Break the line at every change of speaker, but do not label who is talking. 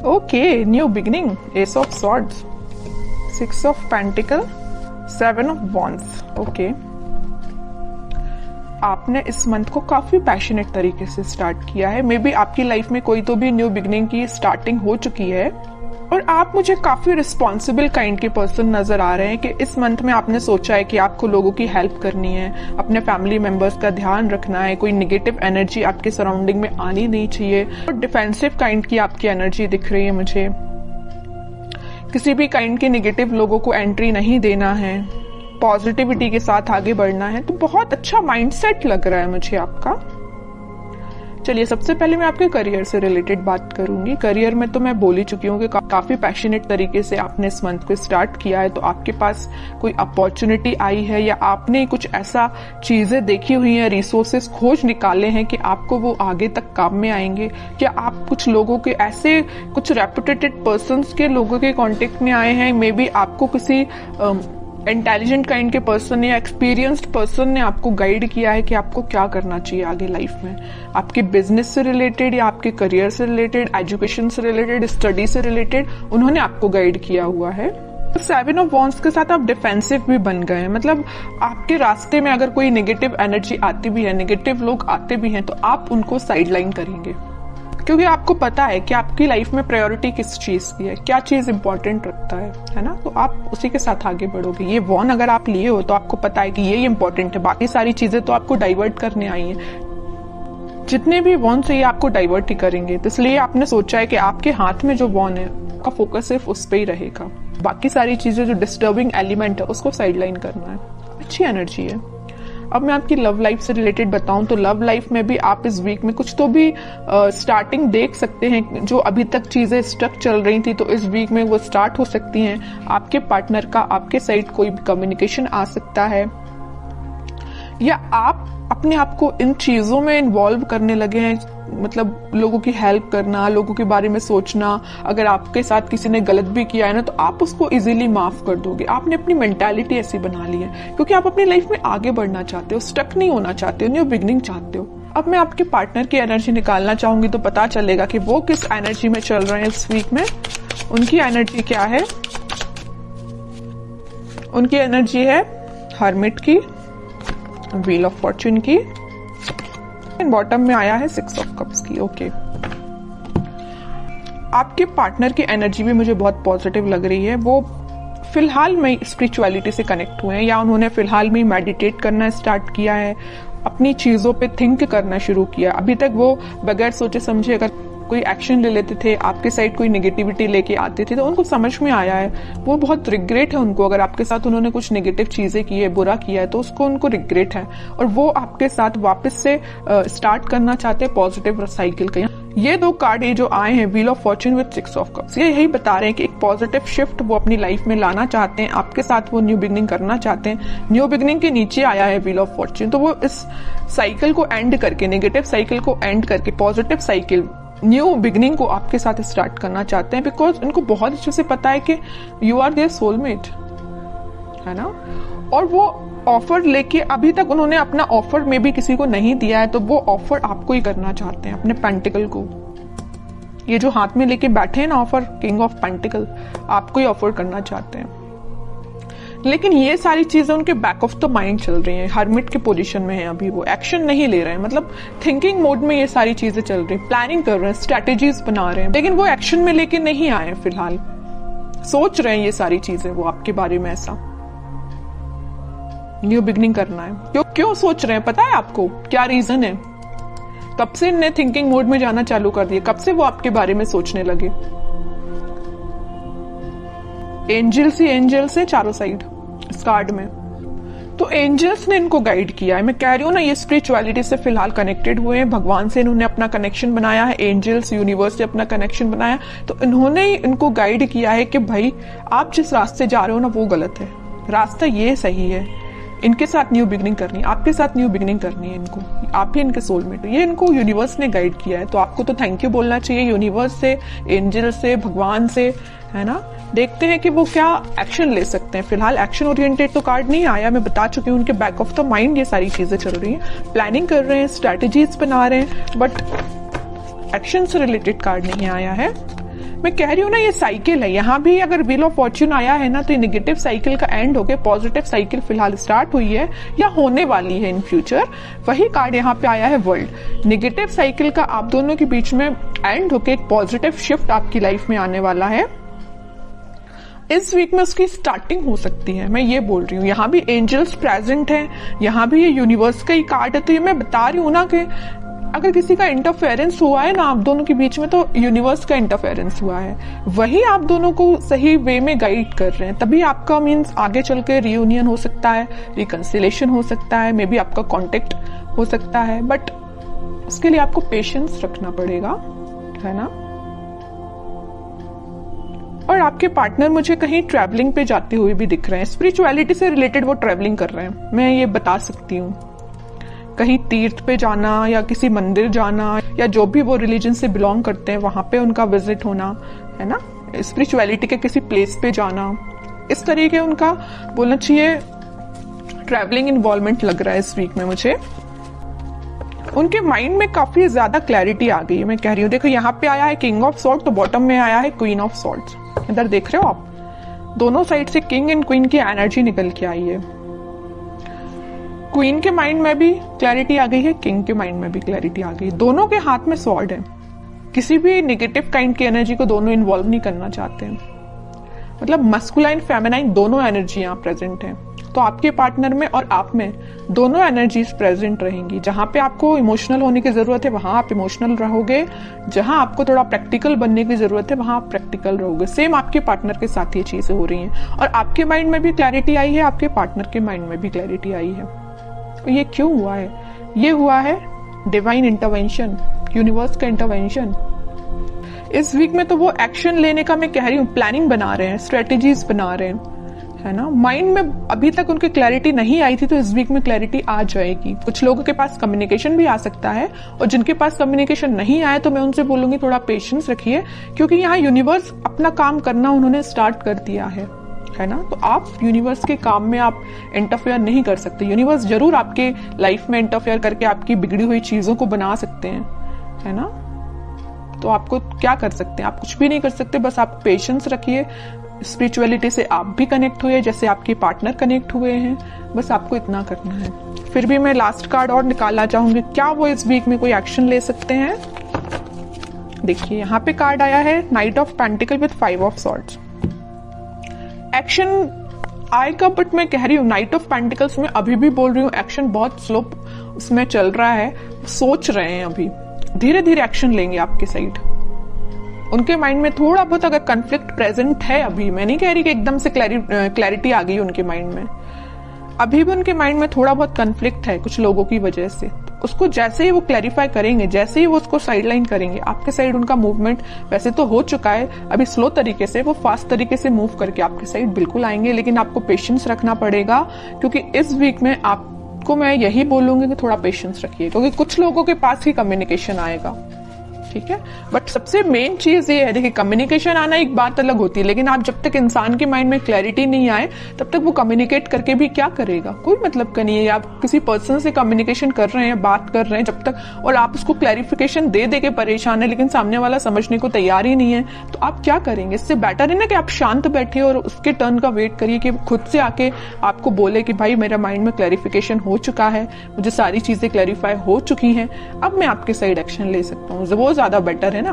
Okay, new beginning, S of swords, 6 of pentacle, 7 of wands. Okay, आपने इस month को काफी पैशनेट तरीके से स्टार्ट किया है। मे बी आपकी लाइफ में कोई तो भी न्यू बिगिनिंग की स्टार्टिंग हो चुकी है और आप मुझे काफी रिस्पॉन्सिबल काइंड के पर्सन नजर आ रहे हैं कि इस मंथ में आपने सोचा है कि आपको लोगों की हेल्प करनी है, अपने फैमिली मेंबर्स का ध्यान रखना है, कोई नेगेटिव एनर्जी आपके सराउंडिंग में आनी नहीं चाहिए। और डिफेंसिव काइंड की आपकी एनर्जी दिख रही है मुझे, किसी भी काइंड के नेगेटिव लोगों को एंट्री नहीं देना है, पॉजिटिविटी के साथ आगे बढ़ना है। तो बहुत अच्छा माइंडसेट लग रहा है मुझे आपका। चलिए, सबसे पहले मैं आपके करियर से रिलेटेड बात करूंगी। करियर में तो मैं बोल ही चुकी हूँ कि काफी पैशनेट तरीके से आपने इस मंथ को स्टार्ट किया है। तो आपके पास कोई अपॉर्चुनिटी आई है या आपने कुछ ऐसा चीजें देखी हुई हैं, रिसोर्सेस खोज निकाले हैं कि आपको वो आगे तक काम में आएंगे। क्या आप कुछ लोगों के ऐसे कुछ रेपुटेटेड पर्संस के लोगों के कांटेक्ट में आए हैं? मे बी आपको किसी इंटेलिजेंट काइंड के पर्सन या एक्सपीरियंस्ड पर्सन ने आपको गाइड किया है कि आपको क्या करना चाहिए आगे लाइफ में, आपके बिजनेस से रिलेटेड या आपके करियर से रिलेटेड, एजुकेशन से रिलेटेड, स्टडी से रिलेटेड उन्होंने आपको गाइड किया हुआ है। 7 ऑफ वॉन्ड्स के साथ आप डिफेंसिव भी बन गए हैं। मतलब आपके रास्ते में अगर कोई नेगेटिव एनर्जी आती भी है, नेगेटिव लोग आते भी हैं, तो आप उनको साइडलाइन करेंगे, क्योंकि आपको पता है कि आपकी लाइफ में प्रायोरिटी किस चीज की है, क्या चीज इंपॉर्टेंट रखता है ना। तो आप उसी के साथ आगे बढ़ोगे। ये वॉन अगर आप लिए हो तो आपको पता है कि ये इंपॉर्टेंट है, बाकी सारी चीजें तो आपको डाइवर्ट करने आई हैं। जितने भी वॉन से ये आपको डाइवर्ट ही करेंगे, तो इसलिए आपने सोचा है कि आपके हाथ में जो वॉन है का फोकस सिर्फ उस पर ही रहेगा, बाकी सारी चीजें जो डिस्टर्बिंग एलिमेंट है उसको साइडलाइन करना है। अच्छी एनर्जी है। अब मैं आपकी लव लाइफ से रिलेटेड बताऊं तो लव लाइफ में भी आप इस वीक में कुछ तो भी स्टार्टिंग देख सकते हैं। जो अभी तक चीजें स्टक चल रही थी तो इस वीक में वो स्टार्ट हो सकती हैं। आपके पार्टनर का आपके साइड कोई भी कम्युनिकेशन आ सकता है, या आप अपने आप को इन चीजों में इन्वॉल्व करने लगे हैं। मतलब लोगों की हेल्प करना, लोगों के बारे में सोचना। अगर आपके साथ किसी ने गलत भी किया है ना, तो आप उसको इजीली माफ कर दोगे। आपने अपनी मेंटालिटी ऐसी बना ली है क्योंकि आप अपनी लाइफ में आगे बढ़ना चाहते हो, स्टक नहीं होना चाहते हो, न्यू बिगिनिंग चाहते हो। अब मैं आपके पार्टनर की एनर्जी निकालना चाहूंगी तो पता चलेगा कि वो किस एनर्जी में चल रहे हैं इस वीक में। उनकी एनर्जी क्या है? उनकी एनर्जी है हर्मिट की, व्हील ऑफ फॉर्च्यून की, बॉटम में आया है 6 ऑफ कप्स की। ओके, आपके पार्टनर की एनर्जी भी मुझे बहुत पॉजिटिव लग रही है। वो फिलहाल में स्पिरिचुअलिटी से कनेक्ट हुए हैं, या उन्होंने फिलहाल में मेडिटेट करना स्टार्ट किया है, अपनी चीजों पे थिंक करना शुरू किया। अभी तक वो बगैर सोचे समझे अगर कोई एक्शन ले लेते थे, आपके साइड कोई नेगेटिविटी लेके आते थे, तो उनको समझ में आया है। वो बहुत रिग्रेट है उनको, अगर आपके साथ उन्होंने कुछ नेगेटिव चीजें की है, बुरा किया है, तो उसको उनको रिग्रेट है और वो आपके साथ वापस से स्टार्ट करना चाहते हैं पॉजिटिव साइकिल का। ये 2 कार्ड ये जो आए हैं, wheel of Fortune with 6 of cups, ये यही बता रहे हैं कि एक पॉजिटिव शिफ्ट वो अपनी लाइफ में लाना चाहते हैं, आपके साथ वो न्यू बिगिनिंग करना चाहते हैं। न्यू बिगिनिंग के नीचे आया है व्हील ऑफ फॉर्च्यून, तो वो इस साइकिल को एंड करके, नेगेटिव साइकिल को एंड करके पॉजिटिव साइकिल, न्यू बिगिनिंग को आपके साथ स्टार्ट करना चाहते हैं। बिकॉज उनको बहुत अच्छे से पता है कि यू आर देयर सोलमेट, है ना। और वो ऑफर लेके, अभी तक उन्होंने अपना ऑफर में भी किसी को नहीं दिया है, तो वो ऑफर आपको ही करना चाहते हैं, अपने पेंटिकल को। ये जो हाथ में लेके बैठे हैं ना ऑफर, किंग ऑफ पेंटिकल, आपको ही ऑफर करना चाहते हैं। लेकिन ये सारी चीजें उनके बैक ऑफ द माइंड चल रही हैं, हर्मिट के पोजीशन में है अभी, वो एक्शन नहीं ले रहे हैं। मतलब थिंकिंग मोड में ये सारी चीजें चल रही हैं, प्लानिंग कर रहे हैं, स्ट्रेटेजीज बना रहे हैं, लेकिन वो एक्शन में लेके नहीं आए फिलहाल। सोच रहे हैं ये सारी चीजें वो आपके बारे में, ऐसा न्यू बिगिनिंग करना है। क्यों सोच रहे हैं पता है आपको? क्या रीजन है? कब से इन्हें थिंकिंग मोड में जाना चालू कर दिया? कब से वो आपके बारे में सोचने लगे? एंजल्स ही एंजल्स है चारों साइड इस कार्ड में, तो एंजल्स ने इनको गाइड किया है। मैं कह रही हूँ ना, ये स्पिरिचुअलिटी से फिलहाल कनेक्टेड हुए हैं, भगवान से इन्होंने अपना कनेक्शन बनाया है, एंजल्स यूनिवर्स से अपना कनेक्शन बनाया, तो इन्होंने इनको गाइड किया है कि भाई आप जिस रास्ते जा रहे हो ना वो गलत है, रास्ता ये सही है। इनके साथ न्यू बिगिनिंग करनी है, आपके साथ न्यू बिगिनिंग करनी है इनको, आप ही इनके सोलमेट हो। ये इनको यूनिवर्स ने गाइड किया है, तो आपको तो थैंक यू बोलना चाहिए यूनिवर्स से, एंजल से, भगवान से, है ना। देखते हैं कि वो क्या एक्शन ले सकते हैं। फिलहाल एक्शन ओरिएंटेड तो कार्ड नहीं आया, मैं बता चुकी हूँ। उनके बैक ऑफ द माइंड ये सारी चीजें चल रही हैं, प्लानिंग कर रहे हैं, स्ट्रैटेजीज बना रहे हैं, बट एक्शन से रिलेटेड कार्ड नहीं आया है। मैं कह रही हूँ ना, ये साइकिल है। यहाँ भी अगर व्हील ऑफ फॉर्च्यून आया है ना, तो ये नेगेटिव साइकिल का एंड होके पॉजिटिव साइकिल फिलहाल स्टार्ट हुई है या होने वाली है इन फ्यूचर। वही कार्ड यहाँ पे आया है वर्ल्ड। नेगेटिव साइकिल का आप दोनों के बीच में एंड होके एक पॉजिटिव शिफ्ट आपकी लाइफ में आने वाला है। इस वीक में उसकी स्टार्टिंग हो सकती है, मैं ये बोल रही हूँ। यहाँ भी एंजल्स प्रेजेंट हैं, यहाँ भी ये यूनिवर्स का ही कार्ड है। तो ये मैं बता रही हूँ ना कि अगर किसी का इंटरफेरेंस हुआ है ना आप दोनों के बीच में, तो यूनिवर्स का इंटरफेरेंस हुआ है, वही आप दोनों को सही वे में गाइड कर रहे हैं। तभी आपका मीन्स आगे चल के रियूनियन हो सकता है, रिकंसिलेशन हो सकता है, मे बी आपका कॉन्टेक्ट हो सकता है, बट उसके लिए आपको पेशेंस रखना पड़ेगा, है ना। और आपके पार्टनर मुझे कहीं ट्रैवलिंग पे जाते हुए भी दिख रहे हैं। स्पिरिचुअलिटी से रिलेटेड वो ट्रैवलिंग कर रहे हैं, मैं ये बता सकती हूँ। कहीं तीर्थ पे जाना या किसी मंदिर जाना, या जो भी वो रिलीजन से बिलोंग करते हैं वहां पे उनका विजिट होना, है ना। स्पिरिचुअलिटी के किसी प्लेस पे जाना, इस तरीके उनका बोलना चाहिए ट्रैवलिंग इन्वॉल्वमेंट लग रहा है इस वीक में मुझे। उनके माइंड में काफी ज्यादा क्लैरिटी आ गई है, मैं कह रही हूँ। देखो यहाँ पे आया है किंग ऑफ सॉर्ड, तो बॉटम में आया है क्वीन ऑफ सॉर्ड्स। इधर देख रहे हो आप, दोनों साइड से किंग एंड क्वीन की एनर्जी निकल के आई है। क्वीन के माइंड में भी क्लैरिटी आ गई है, किंग के माइंड में भी क्लैरिटी आ गई। दोनों के हाथ में स्वॉर्ड है। किसी भी नेगेटिव काइंड की एनर्जी को दोनों इन्वॉल्व नहीं करना चाहते हैं। मतलब मस्कुलाइन फेमिनाइन दोनों एनर्जी यहाँ प्रेजेंट है। तो आपके पार्टनर में और आप में दोनों एनर्जीज प्रेजेंट रहेंगी। जहां पे आपको इमोशनल होने की जरूरत है वहां आप इमोशनल रहोगे, जहां आपको थोड़ा प्रैक्टिकल बनने की जरूरत है वहां आप प्रैक्टिकल रहोगे। सेम आपके पार्टनर के साथ ये चीजें हो रही हैं। और आपके माइंड में भी क्लैरिटी आई है, आपके पार्टनर के माइंड में भी क्लैरिटी आई है। तो ये क्यों हुआ है? ये हुआ है डिवाइन इंटरवेंशन, यूनिवर्स का इंटरवेंशन। इस वीक में तो वो एक्शन लेने का मैं कह रही हूँ, प्लानिंग बना रहे हैं, स्ट्रेटेजीज बना रहे हैं, है ना। माइंड में अभी तक उनके क्लैरिटी नहीं आई थी, तो इस वीक में क्लैरिटी आ जाएगी। कुछ लोगों के पास कम्युनिकेशन भी आ सकता है, और जिनके पास कम्युनिकेशन नहीं आया तो मैं उनसे बोलूंगी थोड़ा पेशेंस रखिए, क्योंकि यहाँ यूनिवर्स अपना काम करना उन्होंने स्टार्ट कर दिया है ना। तो आप यूनिवर्स के काम में आप इंटरफेयर नहीं कर सकते। यूनिवर्स जरूर आपके लाइफ में इंटरफेयर करके आपकी बिगड़ी हुई चीजों को बना सकते हैं, है ना। तो आपको क्या कर सकते हैं? आप कुछ भी नहीं कर सकते, बस आप पेशेंस रखिए। स्पिरिचुअलिटी से आप भी कनेक्ट हुए जैसे आपके पार्टनर कनेक्ट हुए हैं, बस आपको इतना करना है। फिर भी मैं लास्ट कार्ड और निकालना चाहूंगी, क्या वो इस वीक में कोई एक्शन ले सकते हैं। देखिए यहाँ पे कार्ड आया है night of pentacle with 5 of swords. Action आएगा, बट मैं कह रही हूँ नाइट ऑफ पेंटिकल्स में अभी भी बोल रही हूँ एक्शन बहुत स्लो उसमें चल रहा है। सोच रहे हैं, अभी धीरे धीरे एक्शन लेंगे आपके साइड। उनके माइंड में थोड़ा बहुत अगर कन्फ्लिक्ट प्रेजेंट है अभी, मैं नहीं कह रही कि एकदम से क्लैरिटी आ गई उनके माइंड में, अभी भी उनके माइंड में थोड़ा बहुत कन्फ्लिक्ट है कुछ लोगों की वजह से। उसको जैसे ही वो क्लैरिफाई करेंगे, जैसे ही वो उसको साइडलाइन करेंगे, आपके साइड उनका मूवमेंट वैसे तो हो चुका है, अभी स्लो तरीके से, वो फास्ट तरीके से मूव करके आपके साइड बिल्कुल आएंगे। लेकिन आपको पेशेंस रखना पड़ेगा, क्योंकि इस वीक में आपको मैं यही बोलूंगी कि थोड़ा पेशेंस रखिए, क्योंकि कुछ लोगों के पास ही कम्युनिकेशन आएगा, ठीक है। बट सबसे मेन चीज ये है, देखिए कम्युनिकेशन आना एक बात अलग होती है, लेकिन आप जब तक इंसान के माइंड में क्लैरिटी नहीं आए तब तक वो कम्युनिकेट करके भी क्या करेगा, कोई मतलब का नहीं है। आप किसी पर्सन से कम्युनिकेशन कर रहे हैं, बात कर रहे हैं जब तक, और आप उसको क्लैरिफिकेशन दे दे के परेशान है, लेकिन सामने वाला समझने को तैयार ही नहीं है, तो आप क्या करेंगे। इससे बेटर है ना कि आप शांत बैठिए और उसके टर्न का वेट करिए कि खुद से आके आपको बोले कि भाई मेरा माइंड में क्लैरिफिकेशन हो चुका है, मुझे सारी चीजें क्लैरिफाई हो चुकी हैं, अब मैं आपके साइड एक्शन ले सकता हूँ। वो ज्यादा बेटर है ना।